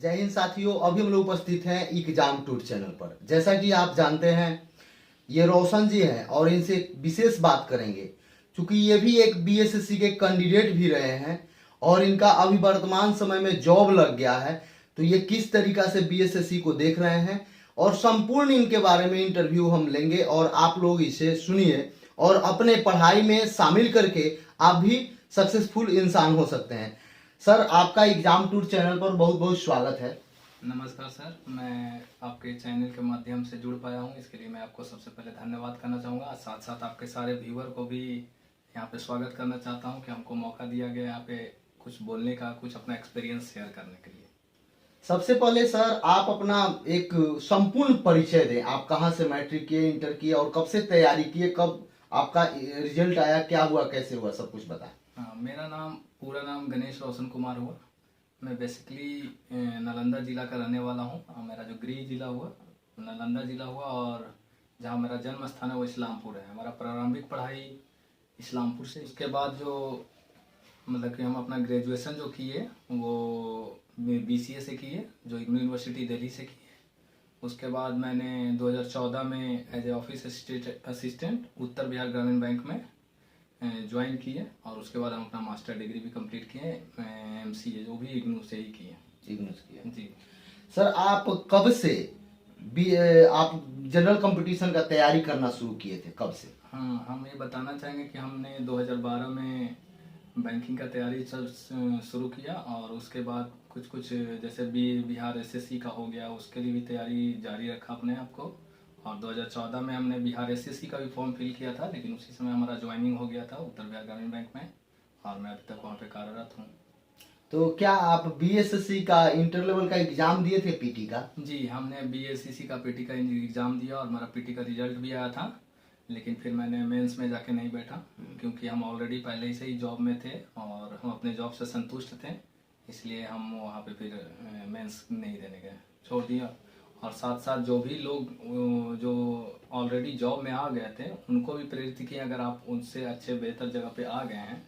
जय हिंद साथियों, अभी हम लोग उपस्थित हैं एग्जाम टूर चैनल पर। जैसा कि आप जानते हैं, ये रोशन जी हैं और इनसे एक विशेष बात करेंगे क्योंकि ये भी एक बीएसएससी के कैंडिडेट भी रहे हैं और इनका अभी वर्तमान समय में जॉब लग गया है। तो ये किस तरीका से बीएसएससी को देख रहे हैं और संपूर्ण इनके बारे में इंटरव्यू हम लेंगे और आप लोग इसे सुनिए और अपने पढ़ाई में शामिल करके आप भी सक्सेसफुल इंसान हो सकते हैं। सर, आपका एग्जाम टूर चैनल पर बहुत बहुत स्वागत है। नमस्कार सर, मैं आपके चैनल के माध्यम से जुड़ पाया हूं, इसके लिए मैं आपको सबसे पहले धन्यवाद करना चाहूँगा। साथ साथ आपके सारे व्यूअर को भी यहाँ पे स्वागत करना चाहता हूं कि हमको मौका दिया गया यहाँ पे कुछ बोलने का, कुछ अपना एक्सपीरियंस शेयर करने के लिए। सबसे पहले सर, आप अपना एक संपूर्ण परिचय दें। आप कहाँ से मैट्रिक किए, इंटर किए और कब से तैयारी किए, कब आपका रिजल्ट आया, क्या हुआ, कैसे हुआ, सब कुछ बताएं। हाँ, मेरा पूरा नाम गणेश रोशन कुमार हुआ। मैं बेसिकली नालंदा जिला का रहने वाला हूँ। मेरा जो गृह जिला हुआ नालंदा जिला हुआ और जहाँ मेरा जन्म स्थान है वो इस्लामपुर है। हमारा प्रारंभिक पढ़ाई इस्लामपुर से, उसके बाद जो मतलब कि हम अपना ग्रेजुएशन जो किए वो बीसीए से किए, जो इग्नू यूनिवर्सिटी दिल्ली से किए। उसके बाद मैंने 2014 में एज ए ऑफिस असिस्टेंट उत्तर बिहार ग्रामीण बैंक में ज्वाइन किए और उसके बाद हम अपना मास्टर डिग्री भी कंप्लीट किए, एमसीए जो भी इग्नू से ही किए। इग्नू से किया जी सर। आप कब से आप जनरल कंपटीशन का तैयारी करना शुरू किए थे, कब से? हाँ, हम ये बताना चाहेंगे कि हमने 2012 में बैंकिंग का तैयारी शुरू किया और उसके बाद कुछ जैसे बिहार एसएससी का हो गया, उसके लिए भी तैयारी जारी रखा अपने आप को। और 2014 में हमने बिहार एसएससी का भी फॉर्म फिल किया था, लेकिन उसी समय हमारा ज्वाइनिंग हो गया था उत्तर बिहार ग्रामीण बैंक में और मैं अभी तक वहाँ पे कार्यरत हूँ। तो क्या आप बीएसएससी का इंटर लेवल का एग्जाम दिए थे, पीटी का? जी, हमने बीएससीसी का पीटी का एग्ज़ाम दिया और हमारा पीटी का रिजल्ट भी आया था, लेकिन फिर मैंने मेंस में जाके नहीं बैठा क्योंकि हम ऑलरेडी पहले से ही जॉब में थे और हम अपने जॉब से संतुष्ट थे, इसलिए हम वहाँ पे फिर मेंस नहीं देने गए, छोड़ दिया। और साथ साथ जो भी लोग जो ऑलरेडी जॉब में आ गए थे उनको भी प्रेरित किया, अगर आप उनसे अच्छे बेहतर जगह पे आ गए हैं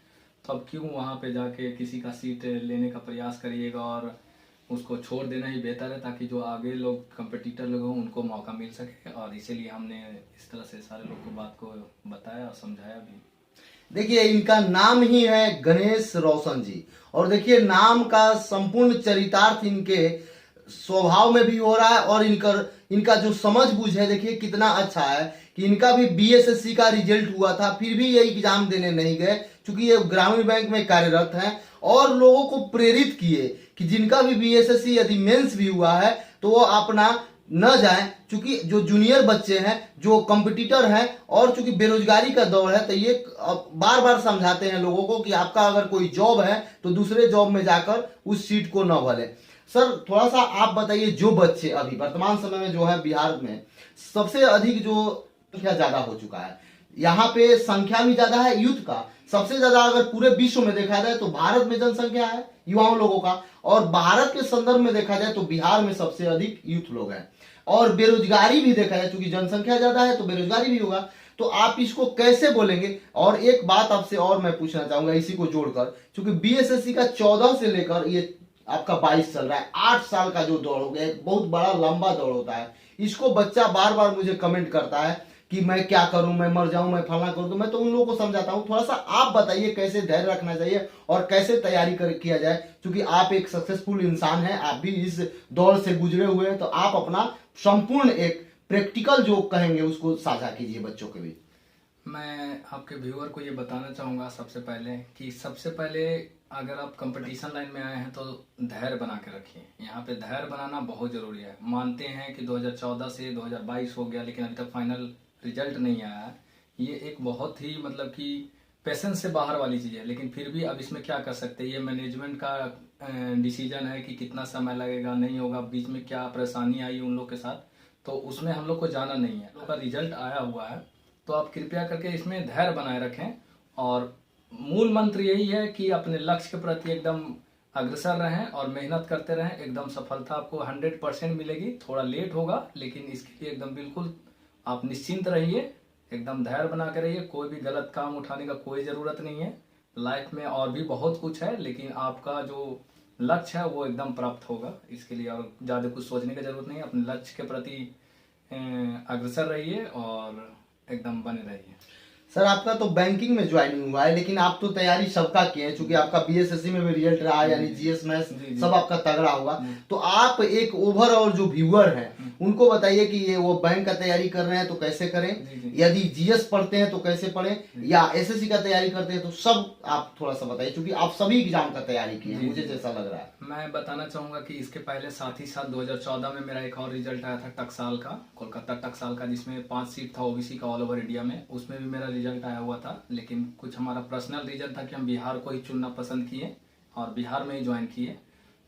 तो अब क्यों वहाँ पे जाके किसी का सीट लेने का प्रयास करिएगा और उसको छोड़ देना ही बेहतर है, ताकि जो आगे लोग कंपटीटर लोग हों उनको मौका मिल सके। और इसीलिए हमने इस तरह से सारे लोग को बात को बताया और समझाया भी। देखिए, इनका नाम ही है गणेश रोशन जी और देखिए नाम का संपूर्ण चरितार्थ इनके स्वभाव में भी हो रहा है और इनका जो समझ बूझ है, देखिए कितना अच्छा है कि इनका भी बीएसएससी का रिजल्ट हुआ था, फिर भी ये एग्जाम देने नहीं गए क्योंकि ये ग्रामीण बैंक में कार्यरत हैं और लोगों को प्रेरित किए कि जिनका भी बीएसएससी यदि मेंस भी हुआ है तो वो अपना न जाए, क्योंकि जो जूनियर बच्चे हैं, जो कंपटीटर हैं और चूंकि बेरोजगारी का दौर है, तो ये बार बार समझाते हैं लोगों को कि आपका अगर कोई जॉब है तो दूसरे जॉब में जाकर उस सीट को न भले। सर, थोड़ा सा आप बताइए, जो बच्चे अभी वर्तमान समय में जो है बिहार में सबसे अधिक जो संख्या ज्यादा हो चुका है, यहाँ पे संख्या भी ज्यादा है यूथ का, सबसे ज्यादा अगर पूरे विश्व में देखा जाए तो भारत में जनसंख्या है युवाओं लोगों का, और भारत के संदर्भ में देखा जाए तो बिहार में सबसे अधिक यूथ लोग हैं। और बेरोजगारी भी देखा जाए, क्योंकि जनसंख्या ज्यादा है तो बेरोजगारी भी होगा, तो आप इसको कैसे बोलेंगे? और एक बात आपसे और मैं पूछना चाहूंगा इसी को जोड़कर, क्योंकि बीएसएससी का 14 से लेकर ये आपका 22 चल रहा है, 8 साल का जो दौड़ हो गया, बहुत बड़ा लंबा दौड़ होता है। इसको बच्चा बार बार मुझे कमेंट करता है कि मैं क्या करूं, मैं मर जाऊं, मैं फलाना कर दूं। मैं तो उन लोगों को समझाता हूं, थोड़ा सा आप बताइए कैसे धैर्य रखना चाहिए और कैसे तैयारी किया जाए, क्योंकि आप एक सक्सेसफुल इंसान हैं, आप भी इस दौर से गुजरे हुए हैं, तो आप अपना संपूर्ण एक प्रैक्टिकल जो कहेंगे उसको साझा कीजिए बच्चों के बीच। मैं आपके व्यूअर को ये बताना चाहूँगा सबसे पहले कि सबसे पहले अगर आप कंपटीशन लाइन में आए हैं तो धैर्य बना के रखिए। यहाँ पे धैर्य बनाना बहुत ज़रूरी है। मानते हैं कि 2014 से 2022 हो गया लेकिन अभी तक फाइनल रिजल्ट नहीं आया है, ये एक बहुत ही मतलब कि पेशेंस से बाहर वाली चीज़ है, लेकिन फिर भी अब इसमें क्या कर सकते हैं, ये मैनेजमेंट का डिसीजन है कि कितना समय लगेगा, नहीं होगा, बीच में क्या परेशानी आई उन लोग के साथ, तो उसमें हम लोग को जाना नहीं है। लोग का रिजल्ट आया हुआ है तो आप कृपया करके इसमें धैर्य बनाए रखें और मूल मंत्र यही है कि अपने लक्ष्य के प्रति एकदम अग्रसर रहें और मेहनत करते रहें। एकदम सफलता आपको 100% मिलेगी, थोड़ा लेट होगा लेकिन इसके लिए एकदम बिल्कुल आप निश्चिंत रहिए, एकदम धैर्य बना के रहिए। कोई भी गलत काम उठाने का कोई ज़रूरत नहीं है। लाइफ में और भी बहुत कुछ है, लेकिन आपका जो लक्ष्य है वो एकदम प्राप्त होगा। इसके लिए और ज़्यादा कुछ सोचने की जरूरत नहीं है, अपने लक्ष्य के प्रति अग्रसर रहिए और एकदम बने रहिए। सर आपका तो बैंकिंग में ज्वाइनिंग हुआ है, लेकिन आप तो तैयारी सबका किए हैं, चूंकि आपका बीएसएससी में भी रिजल्ट रहा है, यानी जीएस मैथ्स जी, जी। सब आपका तगड़ा हुआ। तो आप एक ओवरऑल जो व्यूअर हैं उनको बताइए कि ये वो बैंक का तैयारी कर रहे हैं तो कैसे करें, जी, जी। यदि जीएस पढ़ते हैं तो कैसे पढ़ें, या एसएससी का तैयारी करते हैं, तो सब आप थोड़ा सा बताइए, क्योंकि आप सभी एग्जाम का तैयारी किए हैं, जी, मुझे जी। जैसा लग रहा है। मैं बताना चाहूँगा कि इसके पहले साथ ही साथ 2014 में मेरा एक और रिजल्ट आया था टकसाल का, कोलकाता टकसाल का, जिसमें 5 सीट था ओबीसी का ऑल ओवर इंडिया में। उसमें भी मेरा रिजल्ट आया हुआ था, लेकिन कुछ हमारा पर्सनल रीजन था कि हम बिहार को ही चुनना पसंद किए और बिहार में ही ज्वाइन किए।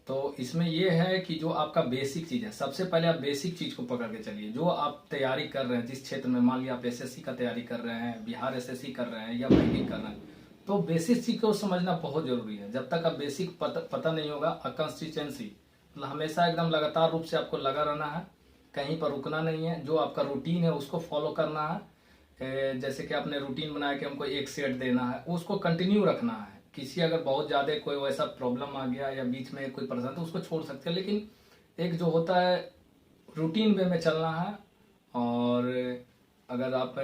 तो इसमें ये है कि जो आपका बेसिक चीज़ है, सबसे पहले आप बेसिक चीज़ को पकड़ के चलिए। जो आप तैयारी कर रहे हैं जिस क्षेत्र में, मान लिया आप एसएससी का तैयारी कर रहे हैं, बिहार एसएससी कर रहे हैं या बैंकिंग कर रहे हैं, तो बेसिक चीज को समझना बहुत जरूरी है। जब तक आप बेसिक पता नहीं होगा, कंसिस्टेंसी मतलब हमेशा एकदम लगातार रूप से आपको लगा रहना है, कहीं पर रुकना नहीं है। जो आपका रूटीन है उसको फॉलो करना है। जैसे कि आपने रूटीन बनाया कि हमको एक सेट देना है, उसको कंटिन्यू रखना है। किसी अगर बहुत ज्यादा कोई वैसा प्रॉब्लम आ गया या बीच में कोई परेशान, तो उसको छोड़ सकते हैं, लेकिन एक जो होता है रूटीन वे में चलना है। और अगर आप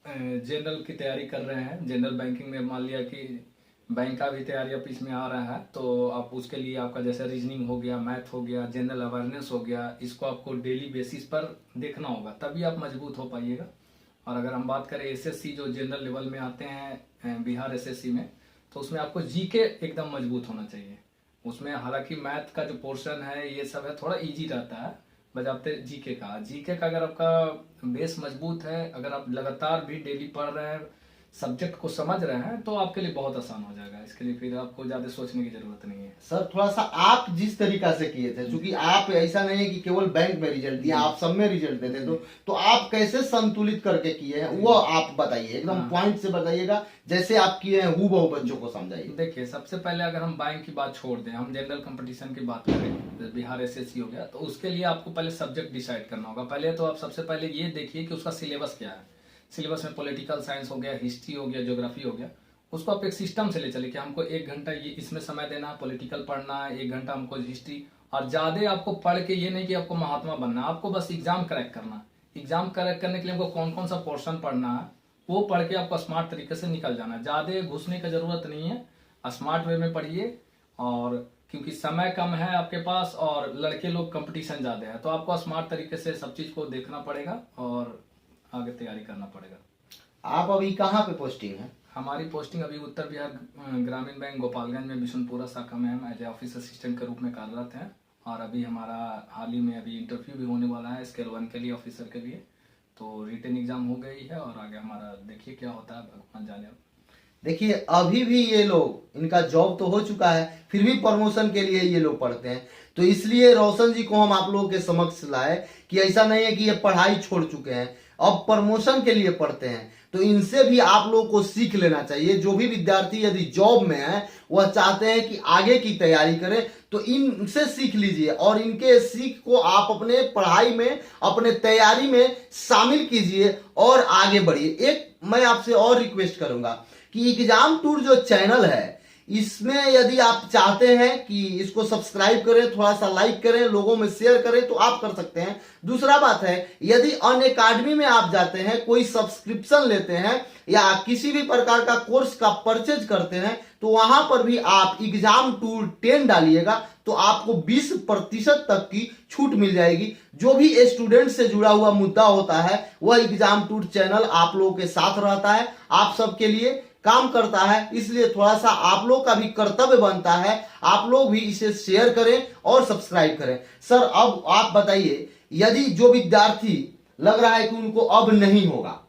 जनरल की तैयारी कर रहे हैं, जनरल बैंकिंग में मान लिया कि बैंक का भी तैयारी अब इसमें आ रहा है, तो आप उसके लिए आपका जैसे रीजनिंग हो गया, मैथ हो गया, जनरल अवेयरनेस हो गया, इसको आपको डेली बेसिस पर देखना होगा, तभी आप मजबूत हो पाइएगा। और अगर हम बात करें एसएससी जो जनरल लेवल में आते हैं बिहार एसएससी में, तो उसमें आपको जीके एकदम मजबूत होना चाहिए। उसमें हालांकि मैथ का जो पोर्शन है ये सब है थोड़ा इजी रहता है, बजाते जीके का अगर आपका बेस मजबूत है, अगर आप लगातार भी डेली पढ़ रहे हैं, सब्जेक्ट को समझ रहे हैं, तो आपके लिए बहुत आसान हो जाएगा। इसके लिए फिर आपको ज्यादा सोचने की जरूरत नहीं है। सर थोड़ा सा आप जिस तरीका से किए थे, क्योंकि आप ऐसा नहीं है कि केवल बैंक में रिजल्ट दिया, आप सब में रिजल्ट देते, तो आप कैसे संतुलित करके किए हैं वो आप बताइए, एकदम पॉइंट से बताइएगा, जैसे आप किए हैं हूबहू बच्चों को समझाइए। देखिए, सबसे पहले अगर हम बैंक की बात छोड़ दें, हम जनरल कंपटीशन की बात करें, बिहार एसएससी हो गया, तो उसके लिए आपको पहले सब्जेक्ट डिसाइड करना होगा। पहले तो आप सबसे पहले ये देखिए कि उसका सिलेबस क्या है। सिलेबस में पॉलिटिकल साइंस हो गया, हिस्ट्री हो गया, ज्योग्राफी हो गया, उसको आप एक सिस्टम से ले चलिए कि हमको 1 घंटा ये इसमें समय देना है, पॉलिटिकल पढ़ना है, 1 घंटा हमको हिस्ट्री। और ज्यादा आपको पढ़ के ये नहीं कि आपको महात्मा बनना, आपको बस एग्जाम क्रैक करना। एग्जाम क्रैक करने के लिए हमको कौन कौन सा पोर्शन पढ़ना है, वो पढ़ के आपको स्मार्ट तरीके से निकल जाना है। ज्यादा घुसने की जरूरत नहीं है, स्मार्ट वे में पढ़िए। और क्योंकि समय कम है आपके पास और लड़के लोग कंपटीशन ज्यादा है, तो आपको स्मार्ट तरीके से सब चीज को देखना पड़ेगा और आगे तैयारी करना पड़ेगा। आप अभी कहाँ पे पोस्टिंग है? हमारी पोस्टिंग अभी उत्तर बिहार ग्रामीण बैंक गोपालगंज में बिशुनपुरा शाखा में हम एज ऑफिस असिस्टेंट के रूप में कार्यरत हैं। और अभी हमारा हाल ही में अभी इंटरव्यू भी होने वाला है स्केल 1 के लिए, ऑफिसर के लिए। तो रिटन एग्जाम हो गई है और आगे हमारा देखिए क्या होता है, भगवान जाने। देखिए अभी भी ये लोग, इनका जॉब तो हो चुका है, फिर भी प्रमोशन के लिए ये लोग पढ़ते हैं। तो इसलिए रोशन जी को हम आप लोगों के समक्ष लाए कि ऐसा नहीं है कि ये पढ़ाई छोड़ चुके हैं, अब प्रमोशन के लिए पढ़ते हैं। तो इनसे भी आप लोगों को सीख लेना चाहिए। जो भी विद्यार्थी यदि जॉब में है, वह चाहते हैं कि आगे की तैयारी करें, तो इनसे सीख लीजिए और इनके सीख को आप अपने पढ़ाई में, अपने तैयारी में शामिल कीजिए और आगे बढ़िए। एक मैं आपसे और रिक्वेस्ट करूंगा कि एग्जाम टूर जो चैनल है, इसमें यदि आप चाहते हैं कि इसको सब्सक्राइब करें, थोड़ा सा लाइक करें, लोगों में शेयर करें, तो आप कर सकते हैं। दूसरा बात है, यदि अनअकैडमी में आप जाते हैं, कोई सब्सक्रिप्शन लेते हैं या किसी भी प्रकार का कोर्स का परचेज करते हैं, तो वहां पर भी आप एग्जाम टूर 10 डालिएगा, तो आपको 20% तक की छूट मिल जाएगी। जो भी स्टूडेंट से जुड़ा हुआ मुद्दा होता है, वह एग्जाम टूर चैनल आप लोगों के साथ रहता है, आप सबके लिए काम करता है। इसलिए थोड़ा सा आप लोग का भी कर्तव्य बनता है, आप लोग भी इसे शेयर करें और सब्सक्राइब करें। सर अब आप बताइए, यदि जो विद्यार्थी लग रहा है कि उनको अब नहीं होगा,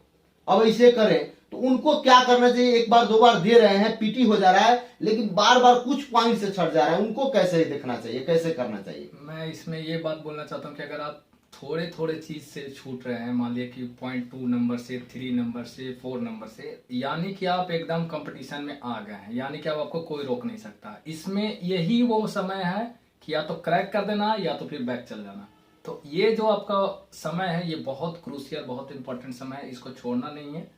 अब इसे करें, तो उनको क्या करना चाहिए? एक बार 2 बार दे रहे हैं, पीटी हो जा रहा है, लेकिन बार बार कुछ पॉइंट से छट जा रहा है, उनको कैसे देखना चाहिए, कैसे करना चाहिए? मैं इसमें ये बात बोलना चाहता हूँ कि अगर आप थोड़े थोड़े चीज से छूट रहे हैं, मान लिया कि 0.2 नंबर से, 3 नंबर से, 4 नंबर से, यानी कि आप एकदम कंपटीशन में आ गए हैं, यानी कि अब आपको कोई रोक नहीं सकता। इसमें यही वो समय है कि या तो क्रैक कर देना या तो फिर बैक चल जाना। तो ये जो आपका समय है, ये बहुत क्रूशियल, बहुत इंपॉर्टेंट समय है, इसको छोड़ना नहीं है,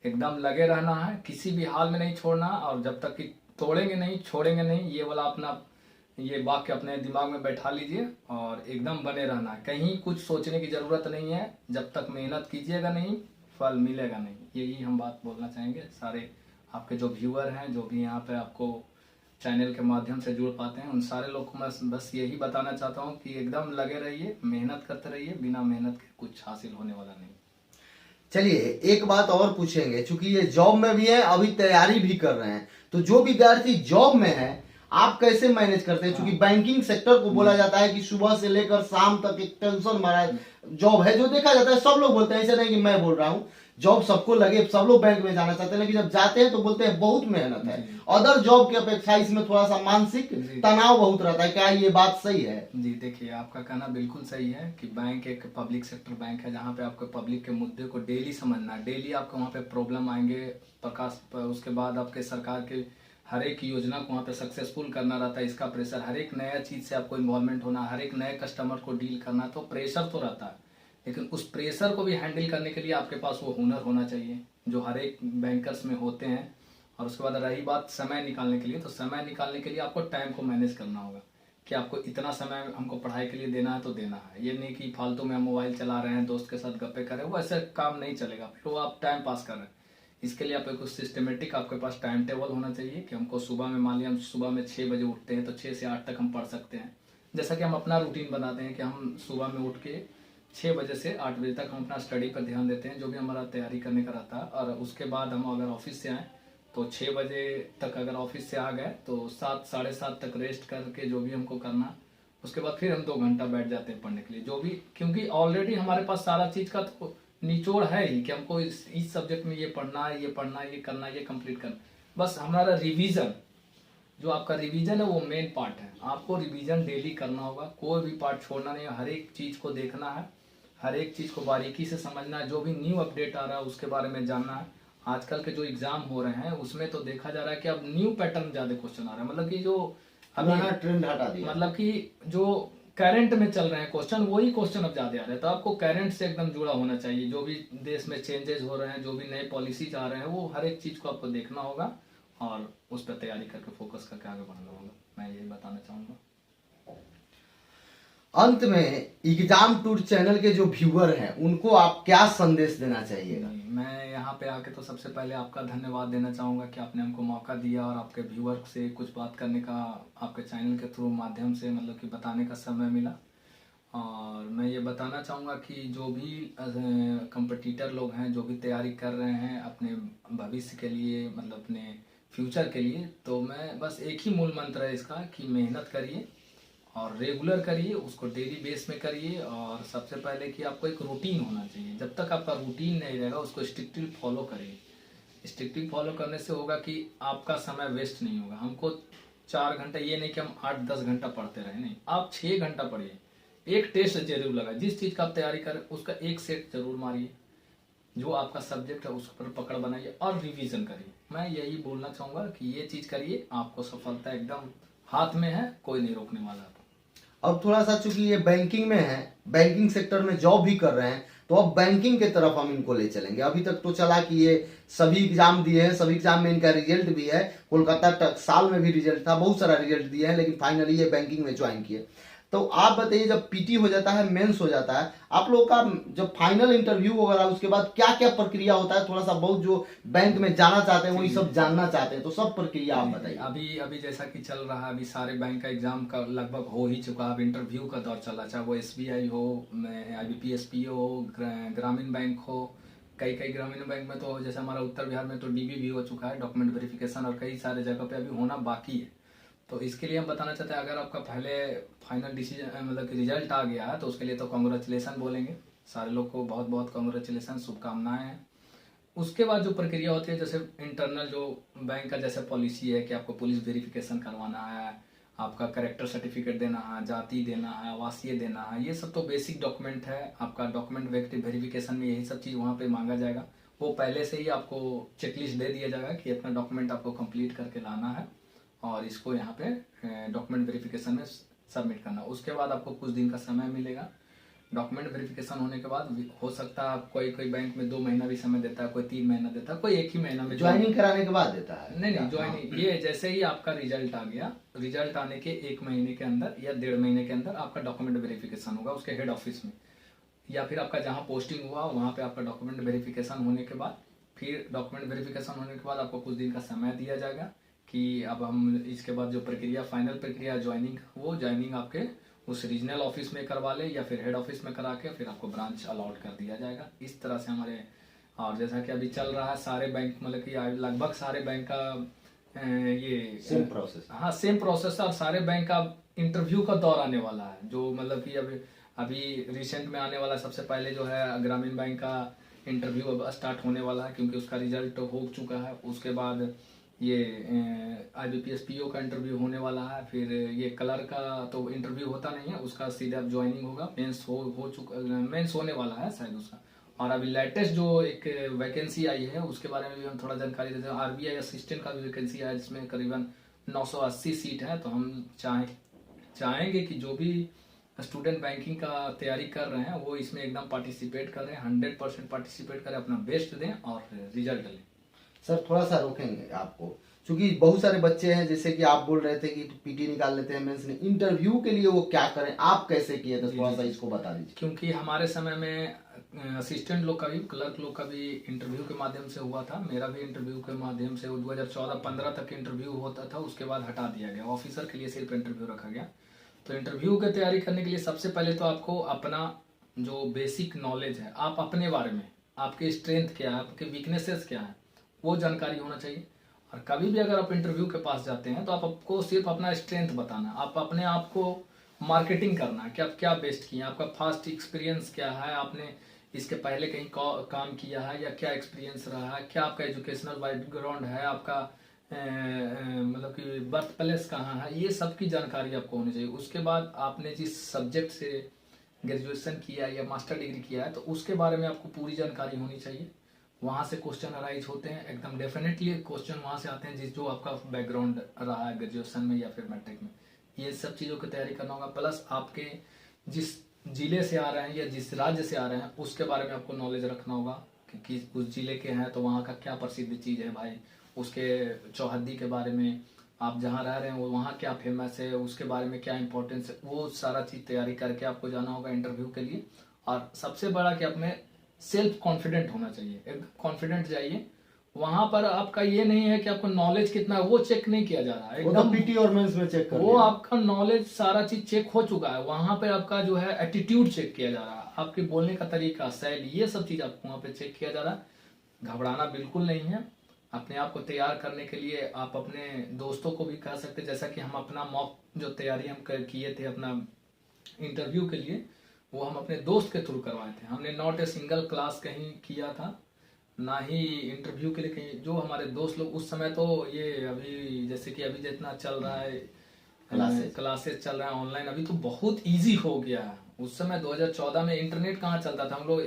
एकदम लगे रहना है, किसी भी हाल में नहीं छोड़ना। और जब तक कि तोड़ेंगे नहीं, छोड़ेंगे नहीं, ये वाला अपना ये वाक्य अपने दिमाग में बैठा लीजिए और एकदम बने रहना है, कहीं कुछ सोचने की जरूरत नहीं है। जब तक मेहनत कीजिएगा नहीं, फल मिलेगा नहीं। यही हम बात बोलना चाहेंगे सारे आपके जो व्यूअर हैं, जो भी यहाँ पे आपको चैनल के माध्यम से जुड़ पाते हैं, उन सारे लोग को मैं बस यही बताना चाहता हूँ कि एकदम लगे रहिए, मेहनत करते रहिए, बिना मेहनत के कुछ हासिल होने वाला नहीं। चलिए एक बात और पूछेंगे, चूंकि ये जॉब में भी है, अभी तैयारी भी कर रहे हैं, तो जो विद्यार्थी जॉब में है आप कैसे मैनेज करते हैं? क्योंकि बैंकिंग सेक्टर को बोला जाता है कि सुबह से लेकर शाम तक एक टेंशन भरा जॉब है, जो देखा जाता है, सब लोग बोलते हैं, ऐसे नहीं कि मैं बोल रहा हूँ, जॉब सबको लगे, सब लोग बैंक में जाना चाहते हैं, लेकिन जब जाते हैं तो बोलते हैं बहुत मेहनत है। अदर जॉब की अपेक्षा इसमें थोड़ा सा मानसिक तनाव बहुत रहता है, क्या ये बात सही है? जी देखिए, आपका कहना बिल्कुल सही है कि बैंक एक पब्लिक सेक्टर बैंक है, जहाँ पे आपको पब्लिक के मुद्दे को डेली समझना है। डेली आपको वहाँ पे प्रॉब्लम आएंगे, उसके बाद आपके सरकार के हर एक योजना को वहाँ पे सक्सेसफुल करना रहता है, इसका प्रेशर, हर एक नया चीज से आपको इन्वॉल्वमेंट होना, हर एक नए कस्टमर को डील करना, तो प्रेशर तो रहता है। लेकिन उस प्रेशर को भी हैंडल करने के लिए आपके पास वो हुनर होना चाहिए जो हर एक बैंकर्स में होते हैं। और उसके बाद रही बात समय निकालने के लिए, तो समय निकालने के लिए आपको टाइम को मैनेज करना होगा कि आपको इतना समय हमको पढ़ाई के लिए देना है तो देना है। ये नहीं कि फालतू में हम मोबाइल चला रहे हैं, दोस्त के साथ गप्पे कर रहे हैं, वो ऐसे काम नहीं चलेगा, फिर वो आप टाइम पास कर रहे हैं। इसके लिए आपको कुछ सिस्टमेटिक आपके पास टाइम टेबल होना चाहिए कि हमको सुबह में, मान लिया हम सुबह में 6 बजे उठते हैं तो 6 से 8 तक हम पढ़ सकते हैं। जैसा कि हम अपना रूटीन बनाते हैं कि हम सुबह में उठ के 6 बजे से 8 बजे तक हम अपना स्टडी पर ध्यान देते हैं, जो भी हमारा तैयारी करने का रहता है। और उसके बाद हम अगर ऑफिस से आए तो 6 बजे तक अगर ऑफिस से आ गए तो 7 साढ़े 7 तक रेस्ट करके जो भी हमको करना, उसके बाद फिर हम 2 घंटा बैठ जाते हैं पढ़ने के लिए, जो भी, क्योंकि ऑलरेडी हमारे पास सारा चीज का तो निचोड़ है ही कि हमको इस सब्जेक्ट में ये पढ़ना है, ये पढ़ना है, ये करना है, ये कंप्लीट करना। बस हमारा रिवीजन, जो आपका रिवीजन है वो मेन पार्ट है। आपको रिवीजन डेली करना होगा, कोई भी पार्ट छोड़ना नहीं है, हर एक चीज को देखना है, हर एक चीज को बारीकी से समझना है, जो भी न्यू अपडेट आ रहा है उसके बारे में जानना है। आजकल के जो एग्जाम हो रहे हैं उसमें तो देखा जा रहा है कि अब न्यू पैटर्न ज्यादा क्वेश्चन आ रहा है, मतलब कि जो पुराना ट्रेंड हटा दिया, मतलब कि जो करंट में चल रहे हैं क्वेश्चन, वही क्वेश्चन अब ज्यादा आ रहे हैं। तो आपको करंट से एकदम जुड़ा होना चाहिए, जो भी देश में चेंजेस हो रहे हैं, जो भी नए पॉलिसीज आ रहे हैं, वो हर एक चीज को आपको देखना होगा और उस पर तैयारी करके फोकस करके आगे बढ़ना होगा। मैं यही बताना चाहूंगा। अंत में एग्जाम टूर चैनल के जो व्यूअर हैं उनको आप क्या संदेश देना चाहिएगा? मैं यहाँ पे आके तो सबसे पहले आपका धन्यवाद देना चाहूंगा कि आपने हमको मौका दिया और आपके व्यूअर से कुछ बात करने का आपके चैनल के थ्रू माध्यम से मतलब कि बताने का समय मिला। और मैं ये बताना चाहूँगा कि जो भी कंपटीटर लोग हैं, जो भी तैयारी कर रहे हैं अपने भविष्य के लिए, मतलब अपने फ्यूचर के लिए, तो मैं बस एक ही मूल मंत्र है इसका कि मेहनत करिए और रेगुलर करिए, उसको डेली बेस में करिए। और सबसे पहले कि आपको एक रूटीन होना चाहिए, जब तक आपका रूटीन नहीं रहेगा उसको स्ट्रिक्टली फॉलो करिए। स्ट्रिक्टली फॉलो करने से होगा कि आपका समय वेस्ट नहीं होगा। हमको 4 घंटा, ये नहीं कि हम 8-10 घंटा पढ़ते रहे, नहीं, आप 6 घंटा पढ़िए। एक टेस्ट जरूर लगा, जिस चीज का आप तैयारी करें उसका एक सेट जरूर मारिए, जो आपका सब्जेक्ट है उस पर पकड़ बनाइए और रिवीजन करिए। मैं यही बोलना चाहूंगा कि ये चीज करिए, आपको सफलता एकदम हाथ में है, कोई नहीं रोकने वाला आपको। अब थोड़ा सा, चूंकि ये बैंकिंग में है, बैंकिंग सेक्टर में जॉब भी कर रहे हैं, तो अब बैंकिंग के तरफ हम इनको ले चलेंगे। अभी तक तो चला कि ये सभी एग्जाम दिए हैं, सभी एग्जाम में इनका रिजल्ट भी है, कोलकाता टकसाल में भी रिजल्ट था, बहुत सारा रिजल्ट दिए हैं, लेकिन फाइनली ये बैंकिंग में ज्वाइन किए। तो आप बताइए, जब पीटी हो जाता है, मेंस हो जाता है, आप लोग का जब फाइनल इंटरव्यू वगैरह, उसके बाद क्या क्या प्रक्रिया होता है? थोड़ा सा बहुत जो बैंक में जाना चाहते हैं वही सब जानना चाहते हैं, तो सब प्रक्रिया आप बताइए। अभी अभी जैसा कि चल रहा है, अभी सारे बैंक का एग्जाम का लगभग हो ही चुका है, अब इंटरव्यू का दौर चल रहा है, चाहे वो SBI हो, IBPS PO हो, ग्रामीण बैंक हो। कई कई ग्रामीण बैंक में तो जैसे हमारा उत्तर बिहार में तो DB भी हो चुका है, डॉक्यूमेंट वेरिफिकेशन, और कई सारे जगह पे अभी होना बाकी है। तो इसके लिए हम बताना चाहते हैं, अगर आपका पहले फाइनल डिसीजन मतलब कि रिजल्ट आ गया है तो उसके लिए तो कॉन्ग्रेचुलेसन बोलेंगे, सारे लोग को बहुत बहुत कॉन्ग्रेचुलेसन, शुभकामनाएं हैं। उसके बाद जो प्रक्रिया होती है, जैसे इंटरनल जो बैंक का जैसे पॉलिसी है कि आपको पुलिस वेरिफिकेशन करवाना है, आपका करेक्टर सर्टिफिकेट देना है, जाति देना है, आवासीय देना है, ये सब तो बेसिक डॉक्यूमेंट है। आपका डॉक्यूमेंट वेरिफिकेशन में यही सब चीज़ वहाँ पे मांगा जाएगा। वो पहले से ही आपको चेकलिस्ट दे दिया जाएगा कि इतना डॉक्यूमेंट आपको कंप्लीट करके लाना है और इसको यहाँ पे डॉक्यूमेंट वेरिफिकेशन में सबमिट करना। उसके बाद आपको कुछ दिन का समय मिलेगा, डॉक्यूमेंट वेरिफिकेशन होने के बाद हो सकता है कोई कोई बैंक में 2 महीना भी समय देता है, कोई 3 महीना देता है, कोई 1 ही महीना में ज्वाइनिंग कराने के बाद देता है? नहीं ज्वाइनिंग ये जैसे ही आपका रिजल्ट आ गया, रिजल्ट आने के 1 महीने के अंदर या 1.5 महीने के अंदर आपका डॉक्यूमेंट वेरिफिकेशन होगा उसके हेड ऑफिस में, या फिर आपका जहाँ पोस्टिंग हुआ वहाँ पे आपका डॉक्यूमेंट वेरिफिकेशन होने के बाद, फिर डॉक्यूमेंट वेरिफिकेशन होने के बाद आपको कुछ दिन का समय दिया जाएगा कि अब हम इसके बाद जो प्रक्रिया फाइनल प्रक्रिया ज्वाइनिंग, वो ज्वाइनिंग आपके उस रीजनल ऑफिस में करवा ले या फिर हेड ऑफिस में करा के फिर आपको ब्रांच अलॉट कर दिया जाएगा। इस तरह से हमारे, और जैसा कि अभी चल रहा है सारे बैंक, मतलब कि लगभग सारे बैंक का ये सेम प्रोसेस, हाँ सेम प्रोसेस है, और सारे बैंक का इंटरव्यू का दौर आने वाला है, जो मतलब कि अभी अभी रिसेंट में आने वाला सबसे पहले जो है ग्रामीण बैंक का इंटरव्यू अब स्टार्ट होने वाला है क्योंकि उसका रिजल्ट हो चुका है। उसके बाद ये IBPS PO का इंटरव्यू होने वाला है, फिर ये क्लर्क का तो इंटरव्यू होता नहीं है, उसका सीधे अब ज्वाइनिंग होगा, मेंस हो चुका, मेंस होने वाला है शायद उसका। और अभी लेटेस्ट जो एक वैकेंसी आई है उसके बारे में भी हम थोड़ा जानकारी देते हैं। RBI असिस्टेंट का भी वैकेंसी है जिसमें करीबन 980 सीट है। तो हम चाहेंगे कि जो भी स्टूडेंट बैंकिंग का तैयारी कर रहे हैं वो इसमें एकदम पार्टिसिपेट करें, 100% पार्टिसिपेट करें, अपना बेस्ट दें और रिजल्ट लें। सर थोड़ा सा रोकेंगे आपको, क्योंकि बहुत सारे बच्चे हैं जैसे कि आप बोल रहे थे कि PT निकाल लेते हैं मेंस में, इंटरव्यू के लिए वो क्या करें, आप कैसे किए थे, थोड़ा सा इसको बता दीजिए। क्योंकि हमारे समय में असिस्टेंट लोग का भी, क्लर्क लोग का भी इंटरव्यू के माध्यम से हुआ था, मेरा भी इंटरव्यू के माध्यम से 2014-15 तक इंटरव्यू होता था, उसके बाद हटा दिया गया, ऑफिसर के लिए सिर्फ इंटरव्यू रखा गया। तो इंटरव्यू की तैयारी करने के लिए सबसे पहले तो आपको अपना जो बेसिक नॉलेज है, आप अपने बारे में, आपके स्ट्रेंथ क्या है, आपके वीकनेसेस क्या है, वो जानकारी होना चाहिए। और कभी भी अगर आप इंटरव्यू के पास जाते हैं तो आपको सिर्फ अपना स्ट्रेंथ बताना, आप अपने आप को मार्केटिंग करना है कि आप क्या बेस्ट किए, आपका फास्ट एक्सपीरियंस क्या है, आपने इसके पहले कहीं काम किया है या क्या एक्सपीरियंस रहा है, क्या आपका एजुकेशनल बैकग्राउंड है, आपका मतलब कि बर्थ प्लेस कहाँ है, ये सब की जानकारी आपको होनी चाहिए। उसके बाद आपने जिस सब्जेक्ट से ग्रेजुएशन किया है या मास्टर डिग्री किया है तो उसके बारे में आपको पूरी जानकारी होनी चाहिए। वहाँ से क्वेश्चन अराइज होते हैं, एकदम डेफिनेटली क्वेश्चन वहाँ से आते हैं जिस जो आपका बैकग्राउंड रहा है ग्रेजुएशन में या फिर मैट्रिक में, ये सब चीज़ों की तैयारी करना होगा। प्लस आपके जिस जिले से आ रहे हैं या जिस राज्य से आ रहे हैं उसके बारे में आपको नॉलेज रखना होगा कि उस जिले के हैं तो वहाँ का क्या प्रसिद्ध चीज़ है भाई, उसके चौहद्दी के बारे में, आप जहाँ रह रहे हैं वो वहाँ क्या फेमस है, उसके बारे में क्या इंपॉर्टेंस है, वो सारा चीज़ तैयारी करके आपको जाना होगा इंटरव्यू के लिए। और सबसे बड़ा कि अपने सेल्फ कॉन्फिडेंट होना चाहिए, एकदम कॉन्फिडेंट जाइए। वहां पर आपका ये नहीं है कि आपको नॉलेज कितना है वो चेक नहीं किया जा रहा है, एकदम PT और मेंस में चेक कर वो आपका नॉलेज सारा चीज चेक हो चुका है। वहां पे आपका जो है एटीट्यूड चेक किया जा रहा है, आपके बोलने का तरीका, शैली, ये सब चीज आपको वहां पे चेक किया जा रहा है। घबराना बिल्कुल नहीं है। अपने आप को तैयार करने के लिए आप अपने दोस्तों को भी कह सकते, जैसा कि हम अपना मॉक जो तैयारी हम किए थे अपना इंटरव्यू के लिए, वो हम अपने दोस्त के थ्रू करवाए थे। हमने नॉट ए सिंगल क्लास कहीं किया था, ना ही इंटरव्यू के लिए कहीं। जो हमारे दोस्त लोग उस समय, तो ये अभी जैसे कि अभी जितना चल रहा है क्लासेस चल रहा है ऑनलाइन, अभी तो बहुत इजी हो गया है। उस समय 2014 में इंटरनेट कहाँ चलता था, हम लोग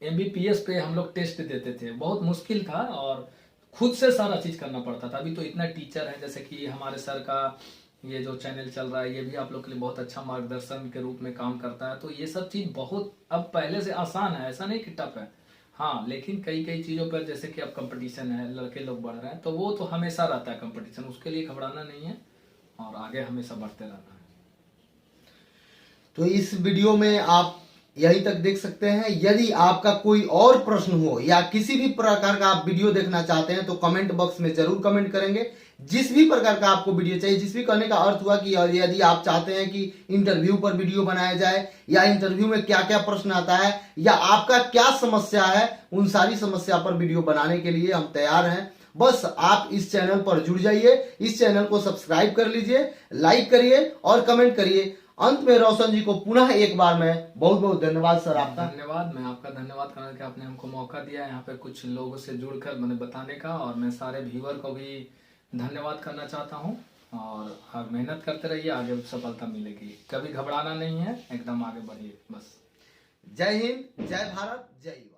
MBPS पे हम लोग टेस्ट देते थे, बहुत मुश्किल था और खुद से सारा चीज करना पड़ता था। अभी तो इतना टीचर है, जैसे कि हमारे सर का ये जो चैनल चल रहा है ये भी आप लोग के लिए बहुत अच्छा मार्गदर्शन के रूप में काम करता है। तो ये सब चीज बहुत अब पहले से आसान है, ऐसा नहीं कि टफ है। हाँ, लेकिन कई कई चीजों पर जैसे कि अब कंपटीशन है, लड़के लोग बढ़ रहे हैं, तो वो तो हमेशा रहता है कंपटीशन, उसके लिए घबराना नहीं है और आगे हमेशा बढ़ते रहना है। तो इस वीडियो में आप यहीं तक देख सकते हैं। यदि आपका कोई और प्रश्न हो या किसी भी प्रकार का आप वीडियो देखना चाहते हैं तो कमेंट बॉक्स में जरूर कमेंट करेंगे। जिस भी प्रकार का आपको वीडियो चाहिए, जिस भी कहने का अर्थ हुआ कि यदि आप चाहते हैं कि इंटरव्यू पर वीडियो बनाया जाए या इंटरव्यू में क्या क्या प्रश्न आता है या आपका क्या समस्या है, उन सारी समस्या पर वीडियो बनाने के लिए हम तैयार हैं। बस आप इस चैनल पर जुड़ जाइए, इस चैनल को सब्सक्राइब कर लीजिए, लाइक करिए और कमेंट करिए। अंत में रोशन जी को पुनः एक बार मैं बहुत बहुत धन्यवाद सर आपका। धन्यवाद, मैं आपका धन्यवाद करना कि आपने हमको मौका दिया यहाँ पे कुछ लोगों से जुड़कर मैंने बताने का, और मैं सारे व्यूअर को भी धन्यवाद करना चाहता हूँ। और आप मेहनत करते रहिए, आगे सफलता मिलेगी, कभी घबराना नहीं है, एकदम आगे बढ़िए बस। जय हिंद, जय भारत, जय युवा।